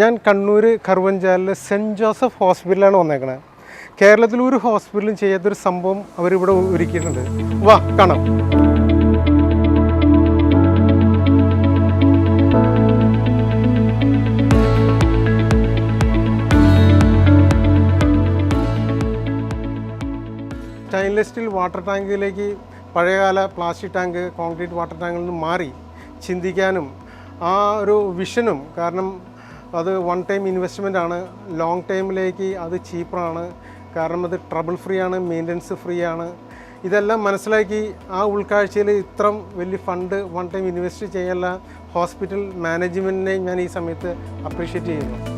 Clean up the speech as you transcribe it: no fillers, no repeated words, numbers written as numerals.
ഞാൻ Kannur കറുവഞ്ചാലിൽ cent Joseph ഹോസ്പിറ്റലാണ് വന്നേക്കണത്. കേരളത്തിൽ ഒരു ഹോസ്പിറ്റലും ചെയ്യാത്തൊരു സംഭവം അവരിവിടെ ഒരുക്കിയിട്ടുണ്ട്. വാ കാണാം. സ്റ്റെയിൻലെസ് സ്റ്റീൽ വാട്ടർ ടാങ്കിലേക്ക് പഴയകാല പ്ലാസ്റ്റിക് ടാങ്ക്, കോൺക്രീറ്റ് വാട്ടർ ടാങ്കിൽ നിന്ന് മാറി ചിന്തിക്കാനും ആ ഒരു വിഷനും, കാരണം അത് വൺ ടൈം ഇൻവെസ്റ്റ്മെൻ്റ് ആണ്, ലോങ് ടൈമിലേക്ക് അത് ചീപ്പറാണ്, കാരണം അത് ട്രബിൾ ഫ്രീ ആണ്, മെയിൻ്റനൻസ് ഫ്രീ ആണ്. ഇതെല്ലാം മനസ്സിലാക്കി ആ ഉൾക്കാഴ്ചയിൽ ഇത്ര വലിയ ഫണ്ട് വൺ ടൈം ഇൻവെസ്റ്റ് ചെയ്യാനുള്ള ഹോസ്പിറ്റൽ മാനേജ്മെൻറ്റിനെ ഞാൻ ഈ സമയത്ത് അപ്രീഷിയേറ്റ് ചെയ്യുന്നു.